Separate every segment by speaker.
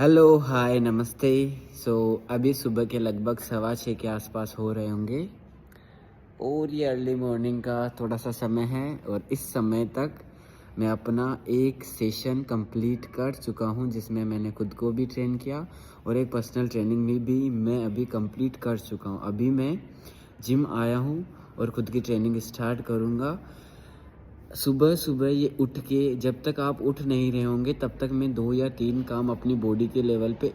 Speaker 1: Hello, हाय, नमस्ते। अभी सुबह के लगभग 6:15 के आसपास हो रहे होंगे और ये अर्ली मॉर्निंग का थोड़ा-सा समय है और इस समय तक मैं अपना एक सेशन कंप्लीट कर चुका हूँ, जिसमें मैंने खुद को भी ट्रेन किया और एक पर्सनल ट्रेनिंग में भी मैं अभी कंप्लीट कर चुका हूँ। अभी मैं जिम आया हूँ और खुद की ट्रेनिंग स्टार्ट करूँगा। सुबह-सुबह ये उठ के जब तक आप उठ नहीं रहे होंगे तब तक मैं 2 या 3 काम अपनी बॉडी के लेवल पे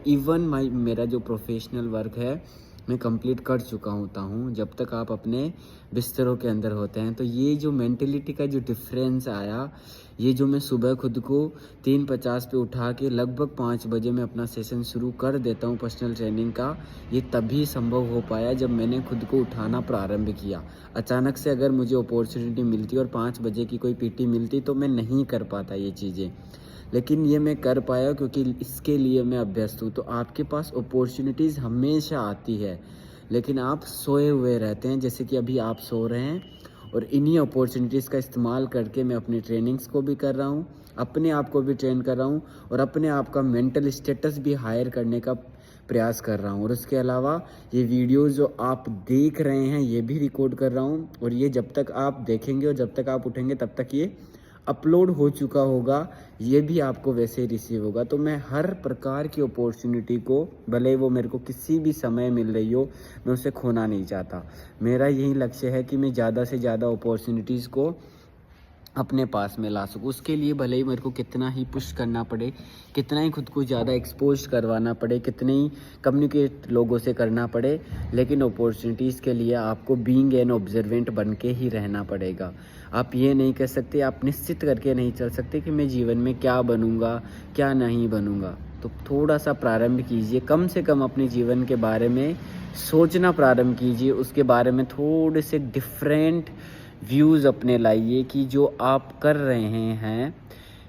Speaker 1: मेरा जो प्रोफ़ेशनल वर्क है, मैं कंप्लीट कर चुका होता हूँ, जब तक आप अपने बिस्तरों के अंदर होते हैं। तो ये जो मेंटालिटी का जो डिफ़रेंस आया, ये जो मैं सुबह खुद को 3:50 पे उठा के लगभग 5 बजे मैं अपना सेशन शुरू कर देता हूँ पर्सनल ट्रेनिंग का, ये तभी संभव हो पाया जब मैंने खुद को उठाना प्रारंभ किया। अचानक से अगर मुझे अपॉर्चुनिटी मिलती और 5 बजे की कोई पीटी मिलती तो मैं नहीं कर पाता ये चीज़ें। लेकिन ये मैं कर पाया क्योंकि इसके लिए मैं अभ्यस्त हूँ। तो आपके पास अपॉर्चुनिटीज़ हमेशा आती है, लेकिन आप सोए हुए रहते हैं, जैसे कि अभी आप सो रहे हैं और इन्हीं अपॉर्चुनिटीज़ का इस्तेमाल करके मैं अपनी ट्रेनिंग्स को भी कर रहा हूँ, अपने आप को भी ट्रेन कर रहा हूँ और अपने आप का मेंटल स्टेटस भी हायर करने का प्रयास कर रहा हूँ। और उसके अलावा ये वीडियोज़ जो आप देख रहे हैं, ये भी रिकॉर्ड कर रहा हूँ और ये जब तक आप देखेंगे और जब तक आप उठेंगे तब तक ये अपलोड हो चुका होगा, ये भी आपको वैसे ही रिसीव होगा। तो मैं हर प्रकार की अपॉर्चुनिटी को, भले वो मेरे को किसी भी समय मिल रही हो, मैं उसे खोना नहीं चाहता। मेरा यही लक्ष्य है कि मैं ज़्यादा से ज़्यादा अपॉर्चुनिटीज़ को अपने पास में ला सकूँ। उसके लिए भले ही मेरे को कितना ही पुश करना पड़े, कितना ही खुद को ज़्यादा एक्सपोज़ करवाना पड़े, कितने ही कम्युनिकेट लोगों से करना पड़े, लेकिन अपॉर्चुनिटीज़ के लिए आपको बीइंग एन ऑब्जर्वेंट बन के ही रहना पड़ेगा। आप ये नहीं कह सकते, आप निश्चित करके नहीं चल सकते कि मैं जीवन में क्या बनूँगा, क्या नहीं बनूँगा। तो थोड़ा-सा प्रारंभ कीजिए, कम से कम अपने जीवन के बारे में सोचना प्रारंभ कीजिए, उसके बारे में थोड़े से डिफरेंट व्यूज़ अपने लाइए कि जो आप कर रहे हैं,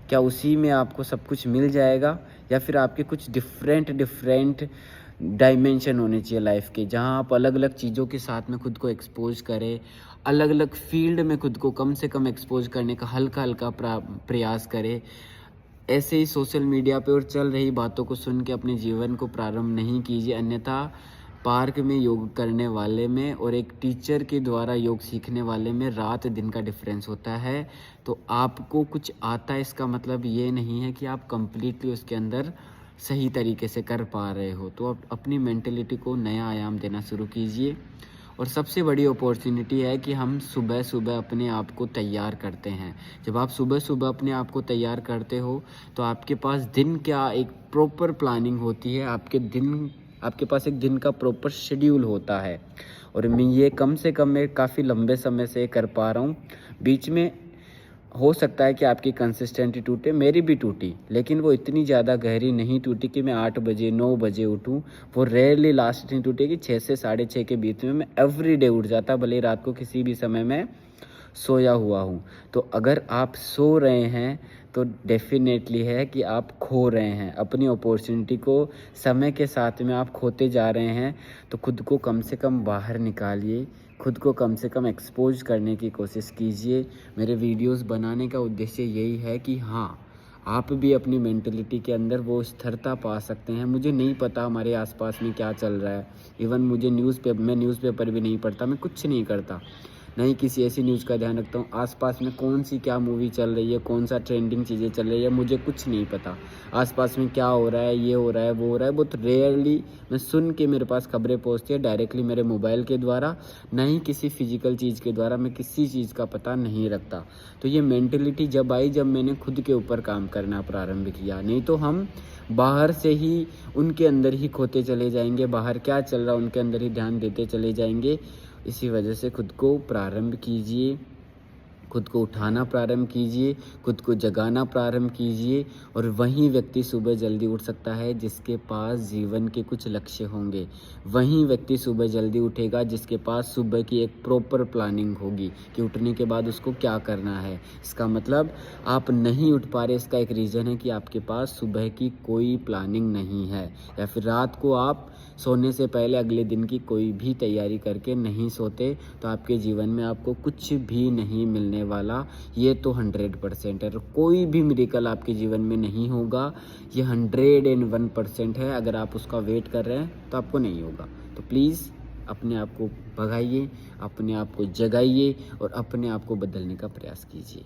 Speaker 1: क्या उसी में आपको सब कुछ मिल जाएगा या फिर आपके कुछ डिफरेंट डायमेंशन होने चाहिए लाइफ़ के, जहाँ आप अलग-अलग चीज़ों के साथ में खुद को एक्सपोज़ करें, अलग-अलग फ़ील्ड में खुद को कम से कम एक्सपोज़ करने का हल्का-हल्का प्रयास करें। ऐसे ही सोशल मीडिया पे और चल रही बातों को सुन के अपने जीवन को प्रारंभ नहीं कीजिए, अन्यथा पार्क में योग करने वाले में और एक टीचर के द्वारा योग सीखने वाले में रात दिन का डिफरेंस होता है। तो आपको कुछ आता है, इसका मतलब ये नहीं है कि आप कंप्लीटली उसके अंदर सही तरीके से कर पा रहे हो। तो आप अपनी मेंटालिटी को नया आयाम देना शुरू कीजिए। और सबसे बड़ी अपॉर्चुनिटी है कि हम सुबह-सुबह अपने आप को तैयार करते हैं। जब आप सुबह-सुबह अपने आप को तैयार करते हो, तो आपके पास दिन क्या एक प्रॉपर प्लानिंग होती है, आपके पास एक दिन का प्रॉपर शेड्यूल होता है। और मैं ये कम से कम मैं काफ़ी लंबे समय से कर पा रहा हूँ। बीच में हो सकता है कि आपकी कंसिस्टेंसी टूटे, मेरी भी टूटी, लेकिन वो इतनी ज़्यादा गहरी नहीं टूटी कि मैं 8 बजे 9 बजे उठूँ। वो रेयरली लास्ट इतनी टूटी कि 6 से साढ़े 6 के बीच में मैं एवरीडे उठ जाता, भले ही रात को किसी भी समय में सोया हुआ हूँ। तो अगर आप सो रहे हैं तो डेफ़िनेटली है कि आप खो रहे हैं अपनी अपॉर्चुनिटी को, समय के साथ में आप खोते जा रहे हैं। तो खुद को कम से कम बाहर निकालिए, खुद को कम से कम एक्सपोज़ करने की कोशिश कीजिए। मेरे वीडियोज़ बनाने का उद्देश्य यही है कि हाँ, आप भी अपनी मेंटालिटी के अंदर वो स्थिरता पा सकते हैं। मुझे नहीं पता हमारे आस-पास में क्या चल रहा है। इवन मुझे मैं न्यूज़पेपर भी नहीं पढ़ता, मैं कुछ नहीं करता। ना ही किसी ऐसी न्यूज़ का ध्यान रखता हूँ। आस-पास में कौन-सी क्या मूवी चल रही है, कौन-सा ट्रेंडिंग चीज़ें चल रही है, मुझे कुछ नहीं पता। आस-पास में क्या हो रहा है, ये हो रहा है, वो हो रहा है, बहुत रेयरली मैं सुन के मेरे पास खबरें पहुँचती है डायरेक्टली मेरे मोबाइल के द्वारा, ना ही किसी फ़िज़िकल चीज़ के द्वारा। मैं किसी चीज़ का पता नहीं रखता। तो ये मेंटालिटी जब आई, जब मैंने खुद के ऊपर काम करना प्रारंभ किया। नहीं तो हम बाहर से ही उनके अंदर ही खोते चले जाएँगे, बाहर क्या चल रहा है उनके अंदर ही ध्यान देते चले जाएँगे। इसी वजह से खुद को प्रारंभ कीजिए, खुद को उठाना प्रारंभ कीजिए, खुद को जगाना प्रारंभ कीजिए। और वही व्यक्ति सुबह जल्दी उठ सकता है जिसके पास जीवन के कुछ लक्ष्य होंगे। वही व्यक्ति सुबह जल्दी उठेगा जिसके पास सुबह की एक प्रॉपर प्लानिंग होगी कि उठने के बाद उसको क्या करना है। इसका मतलब आप नहीं उठ पा रहे, इसका एक रीज़न है कि आपके पास सुबह की कोई प्लानिंग नहीं है, या फिर रात को आप सोने से पहले अगले दिन की कोई भी तैयारी करके नहीं सोते। तो आपके जीवन में आपको कुछ भी नहीं मिलने वाला, ये तो 100% है। कोई भी मिरेकल आपके जीवन में नहीं होगा, ये 101% है। अगर आप उसका वेट कर रहे हैं तो आपको नहीं होगा। तो प्लीज़ अपने आप को भगाइए, अपने आप को जगाइए और अपने आप को बदलने का प्रयास कीजिए।